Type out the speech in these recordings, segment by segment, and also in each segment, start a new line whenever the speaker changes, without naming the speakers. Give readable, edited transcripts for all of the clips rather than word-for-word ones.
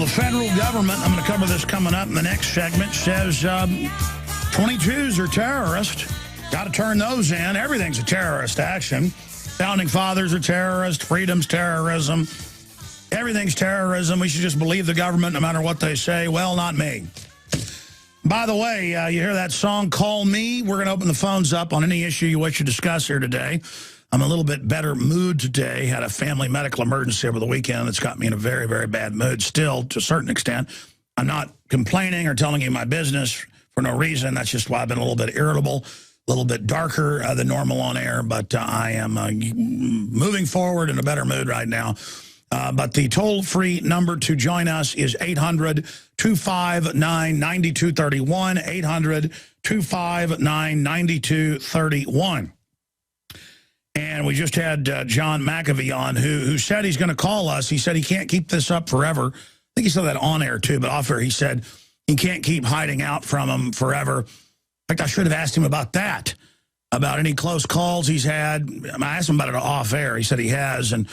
federal government, I'm going to cover this coming up in the next segment, says 22s are terrorists. Got to turn those in. Everything's a terrorist action. Founding fathers are terrorists. Freedom's terrorism. Everything's terrorism. We should just believe the government no matter what they say. Well, not me. By the way, you hear that song, Call Me? We're going to open the phones up on any issue you wish to discuss here today. I'm a little bit better mood today. Had a family medical emergency over the weekend that's got me in a very, very bad mood still, to a certain extent. I'm not complaining or telling you my business for no reason. That's just why I've been a little bit irritable, a little bit darker than normal on air. But I am moving forward in a better mood right now. But the toll-free number to join us is 800-259-9231, 800-259-9231. And we just had John McAfee on, who said he's going to call us. He said he can't keep this up forever. I think he said that on air, too, but off air he said he can't keep hiding out from him forever. In fact, I should have asked him about that, about any close calls he's had. I asked him about it off air. He said he has, and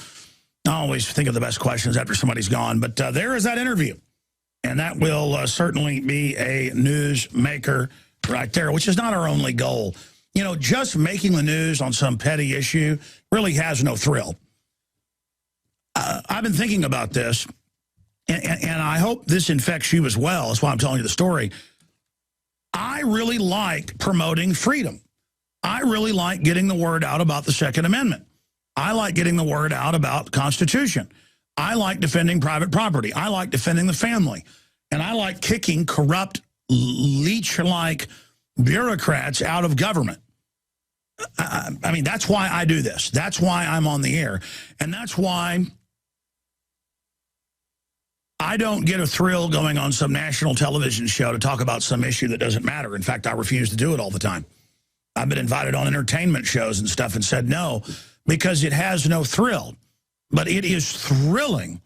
I always think of the best questions after somebody's gone. But there is that interview, and that will certainly be a news maker right there, which is not our only goal. You know, just making the news on some petty issue really has no thrill. I've been thinking about this, and I hope this infects you as well. That's why I'm telling you the story. I really like promoting freedom. I really like getting the word out about the Second Amendment. I like getting the word out about the Constitution. I like defending private property. I like defending the family. And I like kicking corrupt, leech-like bureaucrats out of government. I mean, that's why I do this. That's why I'm on the air. And that's why I don't get a thrill going on some national television show to talk about some issue that doesn't matter. In fact, I refuse to do it all the time. I've been invited on entertainment shows and stuff and said no, because it has no thrill. But it is thrilling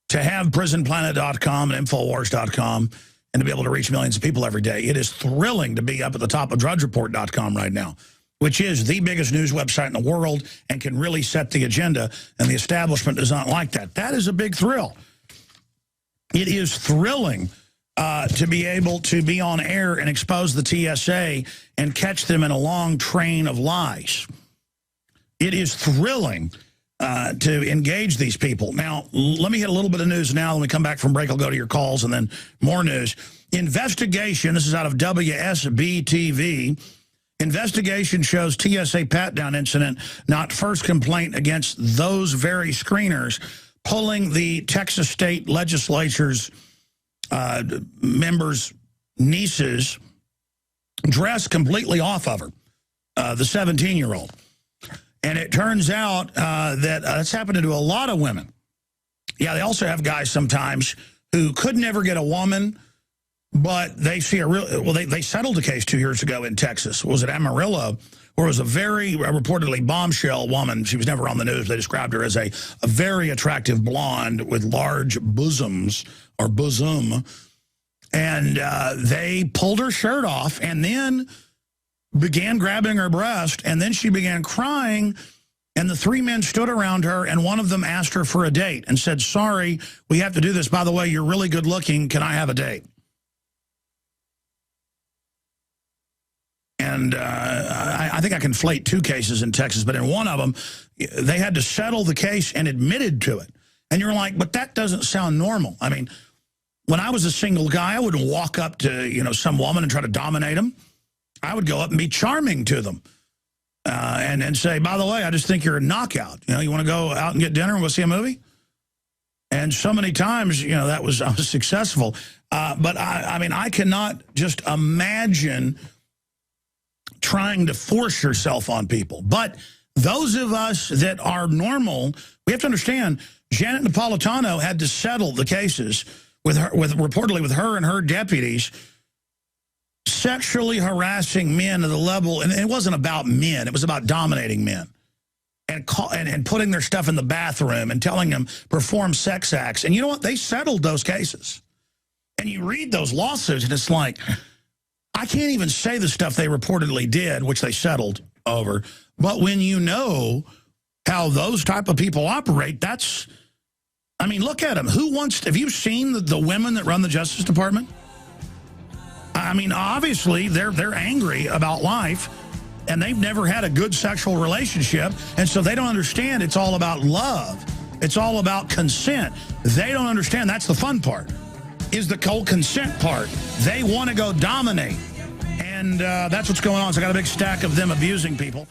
to have prisonplanet.com and Infowars.com and to be able to reach millions of people every day. It is thrilling to be up at the top of drudgereport.com right now, which is the biggest news website in the world and can really set the agenda, and the establishment does not like that. That is a big thrill. It is thrilling to be able to be on air and expose the TSA and catch them in a long train of lies. It is thrilling to engage these people. Now, let me hit a little bit of news now. When we come back from break, I'll go to your calls and then more news. Investigation, this is out of WSB-TV. Investigation shows TSA pat-down incident, not first complaint against those very screeners, pulling the Texas state legislature's members' nieces' dress completely off of her, the 17-year-old. And it turns out that that's happened to a lot of women. Yeah, they also have guys sometimes who could never get a woman, but they see a real, well, they settled a case 2 years ago in Texas. Was it Amarillo, where it was a very reportedly bombshell woman. She was never on the news. They described her as a very attractive blonde with large bosoms, or bosom. And they pulled her shirt off and then began grabbing her breast, and then she began crying, and the three men stood around her, and one of them asked her for a date and said, "Sorry, we have to do this. By the way, you're really good looking. Can I have a date?" And I think I conflate two cases in Texas, but in one of them, they had to settle the case and admitted to it. And you're like, but that doesn't sound normal. I mean, when I was a single guy, I wouldn't walk up to, you know, some woman and try to dominate them. I would go up and be charming to them and say, by the way, I just think you're a knockout. You know, you want to go out and get dinner and go see a movie? And so many times, you know, I was successful. But I mean, I cannot just imagine trying to force yourself on people. But those of us that are normal, we have to understand, Janet Napolitano had to settle the cases reportedly with her and her deputies, sexually harassing men to the level, and it wasn't about men, it was about dominating men, and putting their stuff in the bathroom and telling them perform sex acts. And you know what? They settled those cases. And you read those lawsuits, and it's like, I can't even say the stuff they reportedly did, which they settled over. But when you know how those type of people operate, that's I mean, look at them. Who wants, have you seen the women that run the Justice Department? I mean, obviously, they're angry about life, and they've never had a good sexual relationship, and so they don't understand it's all about love. It's all about consent. They don't understand that's the fun part, is the cold consent part. They want to go dominate, and that's what's going on. So I got a big stack of them abusing people.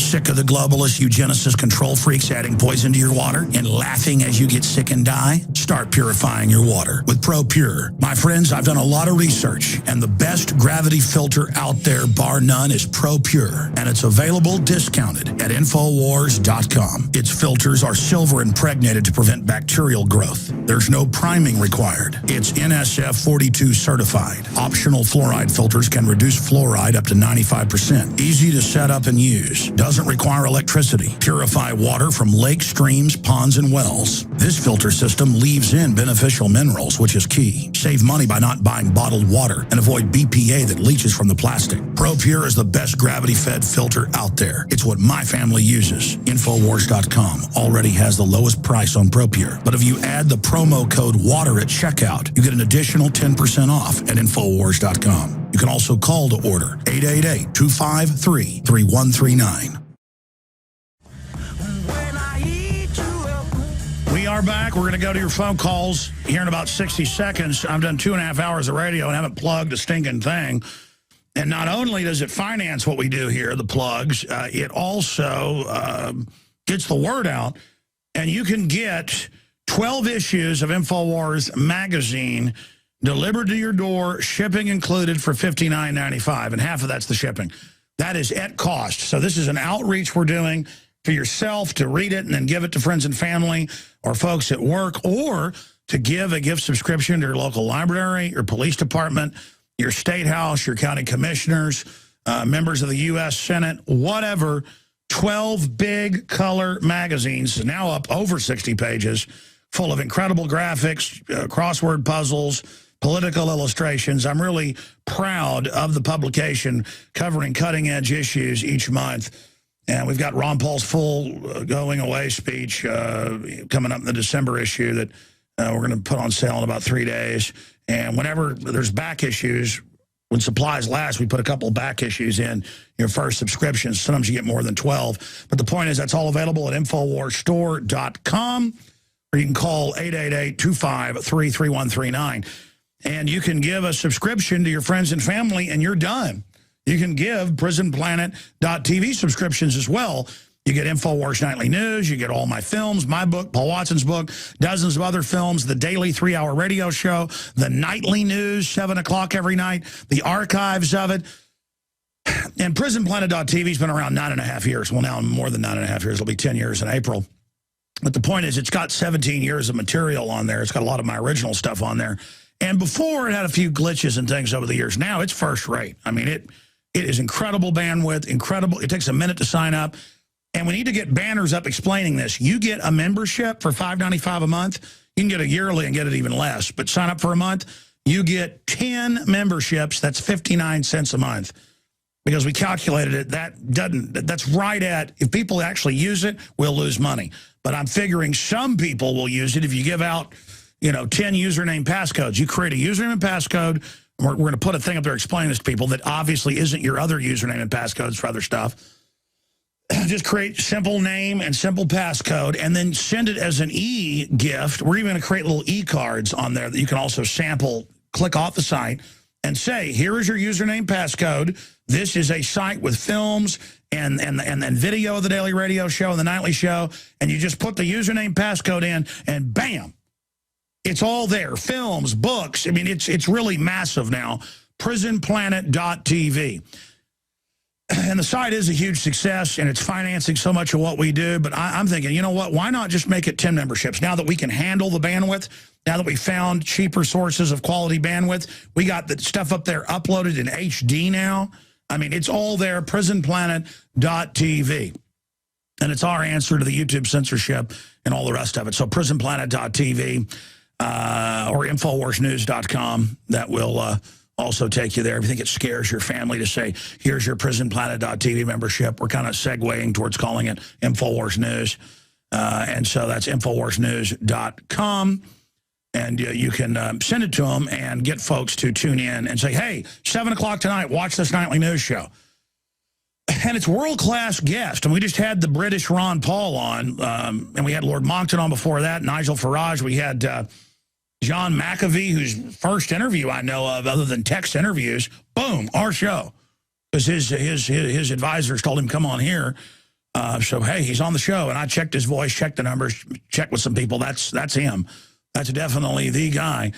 Sick of the globalist eugenicist control freaks adding poison to your water and laughing as you get sick and die? Start purifying your water with ProPure. My friends, I've done a lot of research, and the best gravity filter out there, bar none, is ProPure, and it's available discounted at Infowars.com. Its filters are silver impregnated to prevent bacterial growth. There's no priming required. It's NSF 42 certified. Optional fluoride filters can reduce fluoride up to 95%. Easy to set up and use. Doesn't require electricity. Purify water from lakes, streams, ponds, and wells. This filter system leaves in beneficial minerals, which is key. Save money by not buying bottled water and avoid BPA that leaches from the plastic. ProPure is the best gravity-fed filter out there. It's what my family uses. Infowars.com already has the lowest price on ProPure. But if you add the promo code WATER at checkout, you get an additional 10% off at Infowars.com. You can also call to order 888-253-3139. We are back. We're going to go to your phone calls here in about 60 seconds. I've done 2.5 hours of radio and haven't plugged a stinking thing. And not only does it finance what we do here, the plugs, it also gets the word out. And you can get 12 issues of InfoWars magazine delivered to your door, shipping included for $59.95, and half of that's the shipping. That is at cost. So this is an outreach we're doing for yourself to read it and then give it to friends and family or folks at work, or to give a gift subscription to your local library, your police department, your state house, your county commissioners, members of the U.S. Senate, whatever. 12 big color magazines, now up over 60 pages, full of incredible graphics, crossword puzzles, political illustrations. I'm really proud of the publication covering cutting-edge issues each month. And we've got Ron Paul's full going away speech coming up in the December issue that we're going to put on sale in about 3 days. And whenever there's back issues, when supplies last, we put a couple back issues in your first subscription. Sometimes you get more than 12. But the point is that's all available at InfoWarsStore.com, or you can call 888-253-3139. And you can give a subscription to your friends and family, and you're done. You can give PrisonPlanet.tv subscriptions as well. You get InfoWars Nightly News. You get all my films, my book, Paul Watson's book, dozens of other films, the daily 3-hour radio show, the nightly news, 7 o'clock every night, the archives of it. And PrisonPlanet.tv has been around 9.5 years. Well, now more than 9.5 years. It'll be 10 years in April. But the point is, it's got 17 years of material on there. It's got a lot of my original stuff on there. And before, it had a few glitches and things over the years. Now it's first rate. I mean, it is incredible bandwidth, incredible. It takes a minute to sign up. And we need to get banners up explaining this. You get a membership for $5.95 a month. You can get a yearly and get it even less. But sign up for a month, you get 10 memberships. That's 59 cents a month. Because we calculated it, that's right at, if people actually use it, we'll lose money. But I'm figuring some people will use it if you give out, 10 username passcodes. You create a username and passcode. We're going to put a thing up there explaining this to people that obviously isn't your other username and passcodes for other stuff. Just create simple name and simple passcode, and then send it as an e-gift. We're even going to create little e-cards on there that you can also sample, click off the site, and say, here is your username passcode. This is a site with films and video of the daily radio show and the nightly show, and you just put the username passcode in, and bam, it's all there. Films, books. I mean, it's really massive now. PrisonPlanet.tv. And the site is a huge success, and it's financing so much of what we do. But I'm thinking, you know what? Why not just make it 10 memberships? Now that we can handle the bandwidth, now that we found cheaper sources of quality bandwidth, we got the stuff up there uploaded in HD now. I mean, it's all there, PrisonPlanet.tv. And it's our answer to the YouTube censorship and all the rest of it. So PrisonPlanet.tv or InfoWarsNews.com, that will also take you there. If you think it scares your family to say, here's your PrisonPlanet.tv membership, we're kind of segueing towards calling it InfoWars News. And so that's InfoWarsNews.com. And you can send it to them and get folks to tune in and say, hey, 7 o'clock tonight, watch this nightly news show. And it's world-class guests. And we just had the British Ron Paul on, and we had Lord Monckton on before that, Nigel Farage. We had John McAfee, whose first interview I know of, other than text interviews, boom, our show. Because his advisors told him, come on here. So, hey, he's on the show. And I checked his voice, checked the numbers, checked with some people. That's him. That's definitely the guy.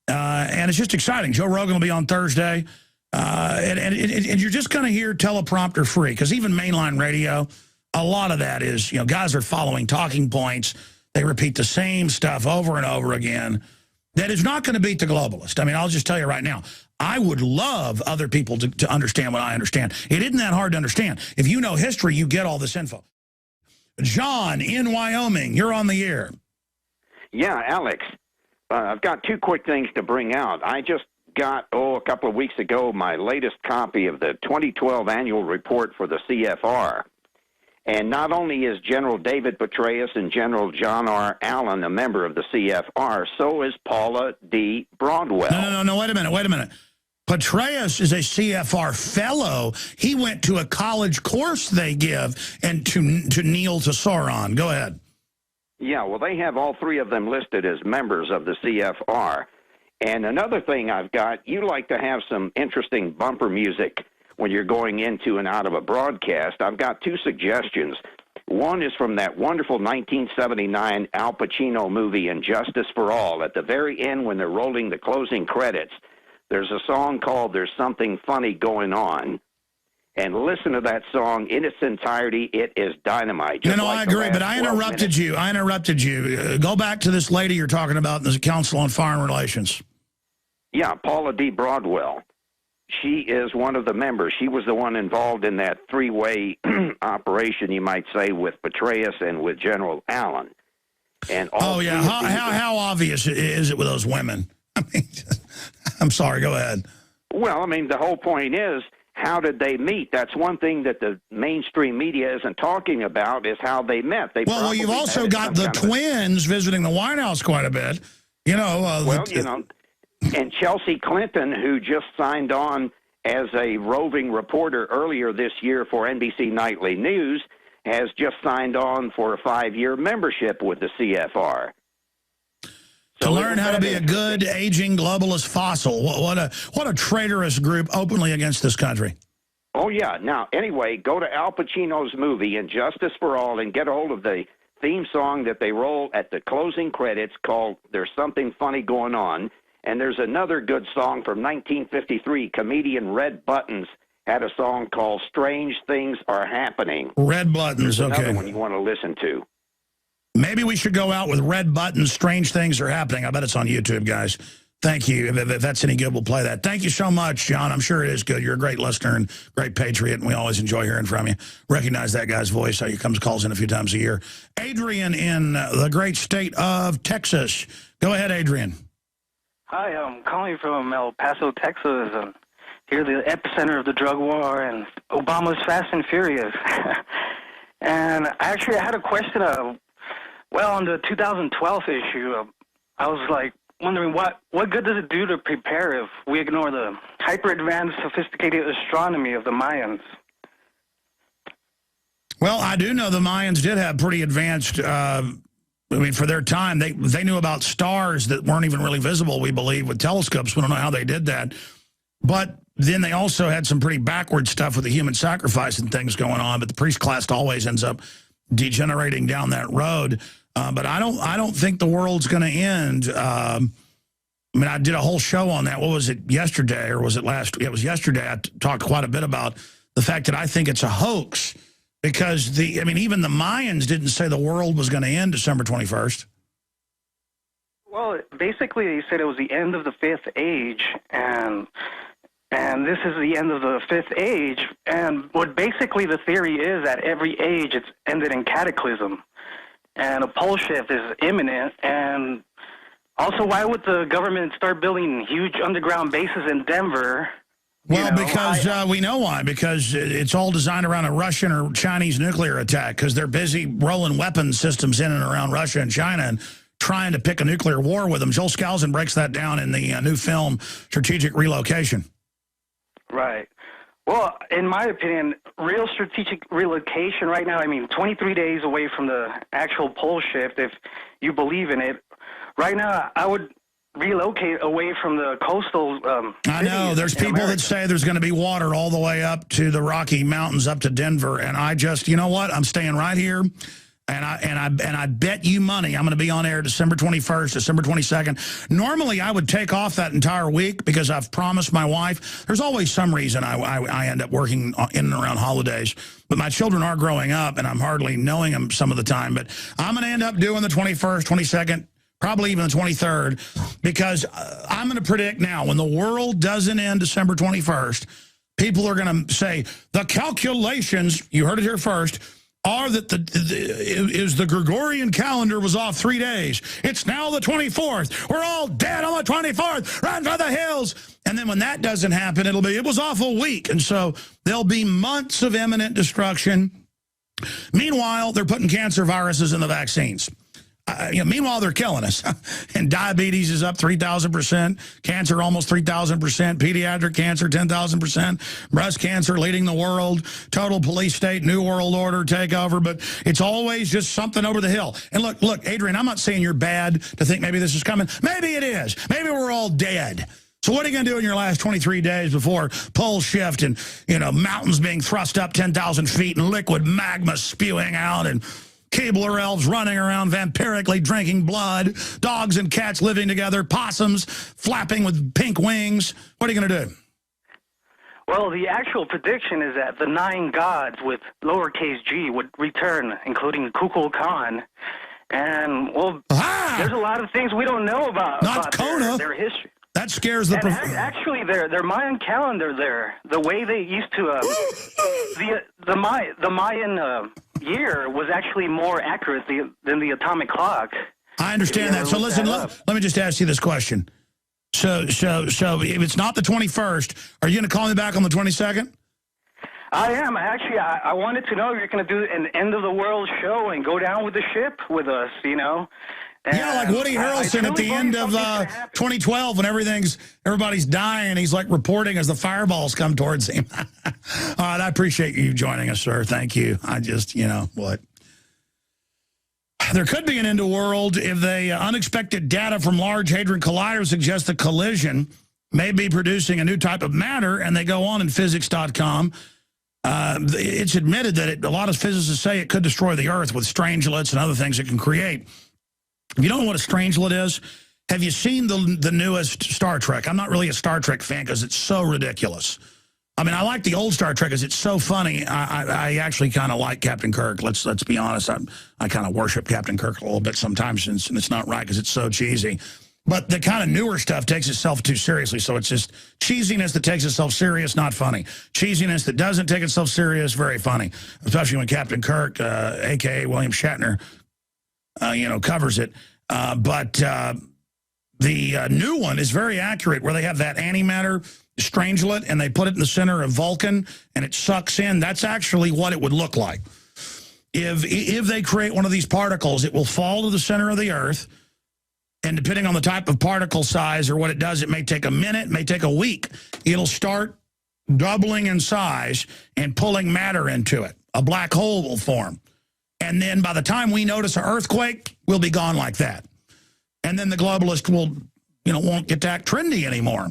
And it's just exciting. Joe Rogan will be on Thursday. And you're just going to hear teleprompter free, because even mainline radio, a lot of that is, guys are following talking points. They repeat the same stuff over and over again. That is not going to beat the globalist. I mean, I'll just tell you right now, I would love other people to understand what I understand. It isn't that hard to understand. If you know history, you get all this info. John in Wyoming, you're on the air.
Yeah, Alex, I've got two quick things to bring out. I just got, a couple of weeks ago, my latest copy of the 2012 annual report for the CFR. And not only is General David Petraeus and General John R. Allen a member of the CFR, so is Paula D. Broadwell.
No, wait a minute. Petraeus is a CFR fellow. He went to a college course they give and to kneel to Sauron. Go ahead.
Yeah, well, they have all three of them listed as members of the CFR. And another thing I've got, you like to have some interesting bumper music when you're going into and out of a broadcast. I've got two suggestions. One is from that wonderful 1979 Al Pacino movie, Justice for All. At the very end, when they're rolling the closing credits, there's a song called There's Something Funny Going On. And listen to that song in its entirety. It is dynamite.
I agree, but I interrupted you. Go back to this lady you're talking about in the Council on Foreign Relations.
Yeah, Paula D. Broadwell. She is one of the members. She was the one involved in that three-way operation, you might say, with Petraeus and with General Allen. And
how obvious is it with those women? I mean, I'm sorry, go ahead.
Well, I mean, the whole point is, how did they meet? That's one thing that the mainstream media isn't talking about, is how they met.
Well, you've also got the twins visiting the White House quite a bit.
And Chelsea Clinton, who just signed on as a roving reporter earlier this year for NBC Nightly News, has just signed on for a 5-year membership with the CFR.
To learn how to be a good, aging, globalist fossil. What a traitorous group openly against this country.
Oh, yeah. Now, anyway, go to Al Pacino's movie, Justice for All, and get a hold of the theme song that they roll at the closing credits called There's Something Funny Going On. And there's another good song from 1953. Comedian Red Buttons had a song called Strange Things Are Happening.
Red Buttons, okay.
Another one you want to listen to.
Maybe we should go out with Red Buttons, Strange Things Are Happening. I bet it's on YouTube, guys. Thank you. If that's any good, we'll play that. Thank you so much, John. I'm sure it is good. You're a great listener and great patriot, and we always enjoy hearing from you. Recognize that guy's voice. He calls in a few times a year. Adrian in the great state of Texas. Go ahead, Adrian.
Hi, I'm calling from El Paso, Texas. Here, the epicenter of the drug war and Obama's Fast and Furious. And I had a question. On the 2012 issue, I was wondering what good does it do to prepare if we ignore the hyper-advanced, sophisticated astronomy of the Mayans? Well,
I do know the Mayans did have pretty advanced. For their time, they knew about stars that weren't even really visible, we believe, with telescopes. We don't know how they did that. But then they also had some pretty backward stuff with the human sacrifice and things going on. But the priest class always ends up degenerating down that road. But I don't think the world's going to end. I did a whole show on that. What was it, yesterday, or was it last? It was yesterday. I talked quite a bit about the fact that I think it's a hoax. Because, even the Mayans didn't say the world was going to end December 21st.
Well, basically, they said it was the end of the fifth age, and this is the end of the fifth age. And what basically the theory is that every age it's ended in cataclysm, and a pole shift is imminent. And also, why would the government start building huge underground bases in Denver
Well, because we know why. Because it's all designed around a Russian or Chinese nuclear attack, because they're busy rolling weapon systems in and around Russia and China and trying to pick a nuclear war with them. Joel Skousen breaks that down in the new film, Strategic Relocation.
Right. Well, in my opinion, real strategic relocation right now, I mean, 23 days away from the actual pole shift, if you believe in it. Right now, I would relocate away from the coastal
I know. There's people that say there's going to be water all the way up to the Rocky Mountains, up to Denver. And I just, you know what? I'm staying right here. And I bet you money I'm going to be on air December 21st, December 22nd. Normally, I would take off that entire week because I've promised my wife. There's always some reason I end up working in and around holidays. But my children are growing up, and I'm hardly knowing them some of the time. But I'm going to end up doing the 21st, 22nd, probably even the 23rd, because I'm going to predict now, when the world doesn't end December 21st, people are going to say, the calculations, you heard it here first, are that the Gregorian calendar was off 3 days. It's now the 24th. We're all dead on the 24th. Run for the hills. And then when that doesn't happen, it was off a week. And so there'll be months of imminent destruction. Meanwhile, they're putting cancer viruses in the vaccines. Meanwhile, they're killing us. And diabetes is up 3,000%. Cancer almost 3,000%. Pediatric cancer 10,000%. Breast cancer leading the world. Total police state, new world order takeover. But it's always just something over the hill. And look, Adrian, I'm not saying you're bad to think maybe this is coming. Maybe it is. Maybe we're all dead. So what are you going to do in your last 23 days before pole shift and, mountains being thrust up 10,000 feet and liquid magma spewing out and Keebler elves running around vampirically drinking blood, dogs and cats living together, possums flapping with pink wings? What are you going to do?
Well, the actual prediction is that the 9 gods with lowercase g would return, including Kukulkan. And, well, there's a lot of things we don't know about their history.
That scares the...
Actually, their Mayan calendar there, the way they used to... the Mayan year was actually more accurate than the atomic clock. I
understand that. So listen, let me just ask you this question. So if it's not the 21st, are you going to call me back on the 22nd?
I am. Actually, I wanted to know if you're going to do an end-of-the-world show and go down with the ship with us,
Yeah, like Woody Harrelson at the end of 2012 when everybody's dying. He's like reporting as the fireballs come towards him. All right, I appreciate you joining us, sir. Thank you. I just, what? There could be an end of world if the unexpected data from Large Hadron Collider suggests the collision may be producing a new type of matter, and they go on in physics.com. It's admitted that a lot of physicists say it could destroy the Earth with strangelets and other things it can create. If you don't know what a strangelet is, have you seen the newest Star Trek? I'm not really a Star Trek fan because it's so ridiculous. I mean, I like the old Star Trek because it's so funny. I actually kind of like Captain Kirk. Let's be honest. I kind of worship Captain Kirk a little bit sometimes, and it's not right because it's so cheesy. But the kind of newer stuff takes itself too seriously, so it's just cheesiness that takes itself serious, not funny. Cheesiness that doesn't take itself serious, very funny, especially when Captain Kirk, a.k.a. William Shatner, covers it. But the new one is very accurate, where they have that antimatter strangelet and they put it in the center of Vulcan and it sucks in. That's actually what it would look like. If they create one of these particles, it will fall to the center of the Earth. And depending on the type of particle size or what it does, it may take a minute, it may take a week. It'll start doubling in size and pulling matter into it. A black hole will form. And then by the time we notice an earthquake, we'll be gone like that. And then the globalists will, won't get to act trendy anymore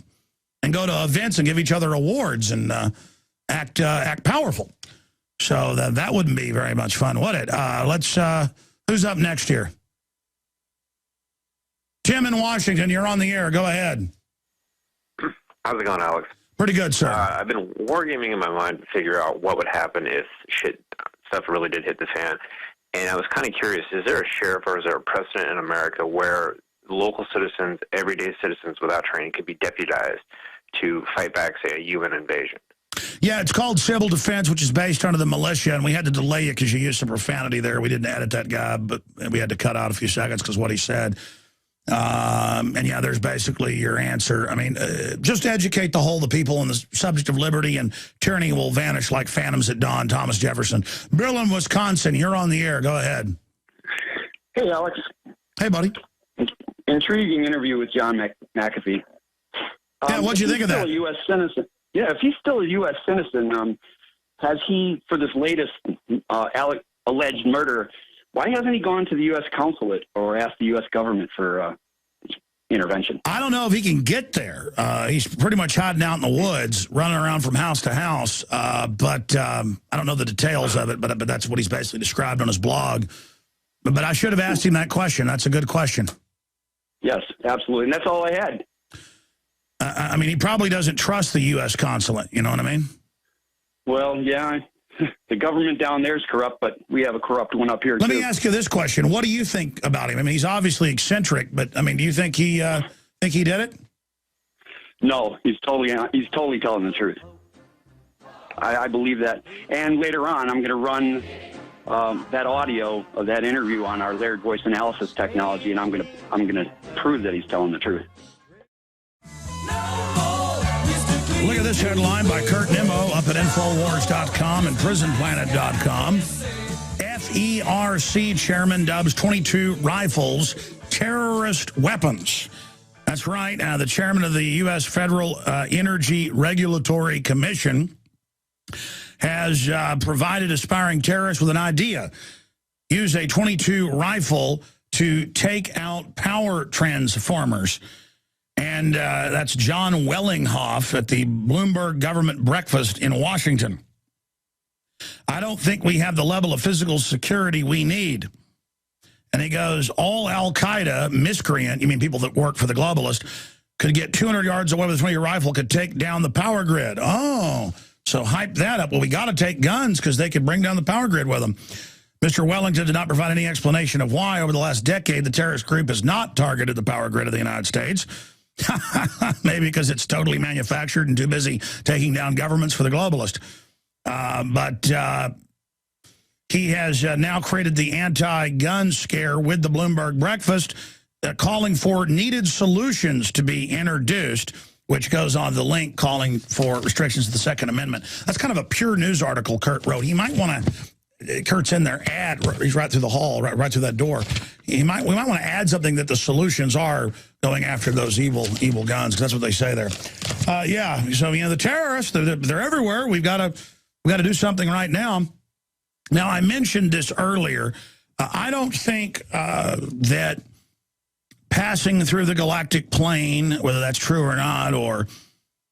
and go to events and give each other awards and act powerful. So that wouldn't be very much fun, would it? Who's up next here? Tim in Washington, you're on the air. Go ahead.
How's it going, Alex?
Pretty good, sir.
I've been wargaming in my mind to figure out what would happen if stuff really did hit the fan. And I was kind of curious, is there a sheriff or is there a precedent in America where local citizens, everyday citizens without training could be deputized to fight back, say, a UN invasion?
Yeah, it's called civil defense, which is based under the militia, and we had to delay it because you used some profanity there. We didn't edit that guy, but we had to cut out a few seconds because what he said. And yeah, there's basically your answer. I mean, just educate the people on the subject of liberty, and tyranny will vanish like phantoms at dawn. Thomas Jefferson. Bill in Wisconsin, you're on the air. Go ahead.
Hey, Alex.
Hey, buddy.
Intriguing interview with John McAfee.
Yeah, what'd you think of that?
A U.S. citizen. Yeah, if he's still a U.S. citizen, has he, for this latest alleged murder, why hasn't he gone to the U.S. consulate or asked the U.S. government for intervention?
I don't know if he can get there. He's pretty much hiding out in the woods, running around from house to house. But I don't know the details of it, but that's what he's basically described on his blog. But I should have asked him that question. That's a good question.
Yes, absolutely. And that's all I had.
I mean, he probably doesn't trust the U.S. consulate. You know what I mean?
Well, yeah. The government down there is corrupt, but we have a corrupt one up here,
Let
too.
me ask you this question. What do you think about him? I mean, he's obviously eccentric, but, I mean, do you think he did it?
No, he's totally telling the truth. I believe that. And later on, I'm going to run that audio of that interview on our layered voice analysis technology, and I'm going to prove that he's telling the truth.
Look at this headline by Kurt Nimmo up at Infowars.com and PrisonPlanet.com. FERC chairman dubs 22 rifles terrorist weapons. That's right. The chairman of the U.S. Federal Energy Regulatory Commission has provided aspiring terrorists with an idea. Use a .22 rifle to take out power transformers. And that's John Wellinghoff at the Bloomberg government breakfast in Washington. I don't think we have the level of physical security we need. And he goes, all al-Qaeda miscreant, you mean people that work for the globalist, could get 200 yards away with a 20 rifle, could take down the power grid. Oh, so hype that up. Well, we got to take guns because they could bring down the power grid with them. Mr. Wellington did not provide any explanation of why over the last decade the terrorist group has not targeted the power grid of the United States. Maybe because it's totally manufactured and too busy taking down governments for the globalist. But he has now created the anti-gun scare with the Bloomberg breakfast, calling for needed solutions to be introduced, which goes on the link calling for restrictions to the Second Amendment. That's kind of a pure news article Kurt wrote. He might want to... Kurt's in there. He's right through the hall, right through that door. We might want to add something that the solutions are going after those evil guns, because that's what they say there. Yeah. So the terrorists, they're everywhere. We got to do something right now. Now, I mentioned this earlier. I don't think that passing through the galactic plane, whether that's true or not, or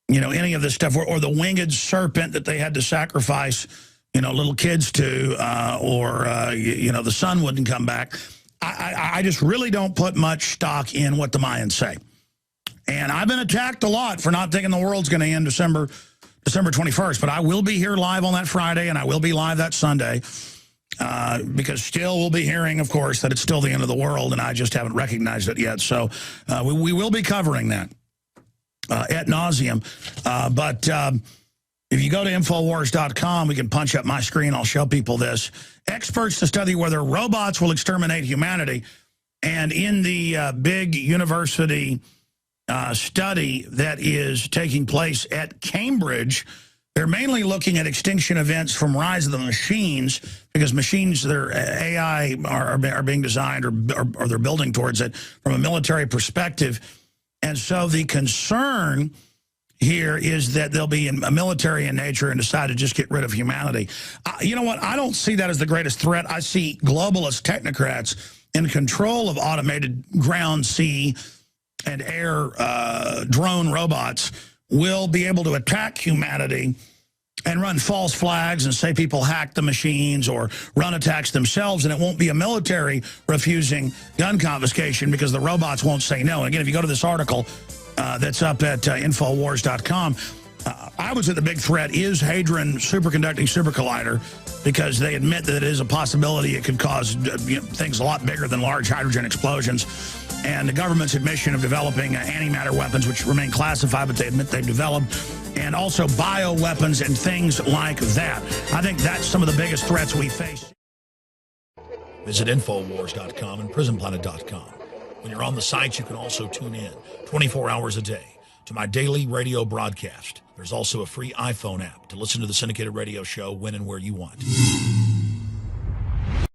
any of this stuff, or the winged serpent that they had to sacrifice little kids to, or the sun wouldn't come back. I just really don't put much stock in what the Mayans say. And I've been attacked a lot for not thinking the world's going to end December 21st. But I will be here live on that Friday, and I will be live that Sunday, because still we'll be hearing, of course, that it's still the end of the world, and I just haven't recognized it yet. So we will be covering that ad nauseum. But if you go to Infowars.com, we can punch up my screen. I'll show people this. Experts to study whether robots will exterminate humanity. And in the big university study that is taking place at Cambridge, they're mainly looking at extinction events from rise of the machines, because machines, their AI are being designed or they're building towards it from a military perspective. And so the concern here is that they'll be a military in nature and decide to just get rid of humanity. You know what? I don't see that as the greatest threat. I see globalist technocrats in control of automated ground, sea, and air drone robots will be able to attack humanity and run false flags and say people hacked the machines or run attacks themselves, and it won't be a military refusing gun confiscation because the robots won't say no. And again, if you go to this article that's up at Infowars.com, I would say the big threat is Hadron Superconducting Supercollider, because they admit that it is a possibility it could cause things a lot bigger than large hydrogen explosions. And the government's admission of developing antimatter weapons, which remain classified, but they admit they've developed, and also bioweapons and things like that. I think that's some of the biggest threats we face. Visit Infowars.com and PrisonPlanet.com. When you're on the sites, you can also tune in 24 hours a day to my daily radio broadcast. There's also a free iPhone app to listen to the syndicated radio show when and where you want.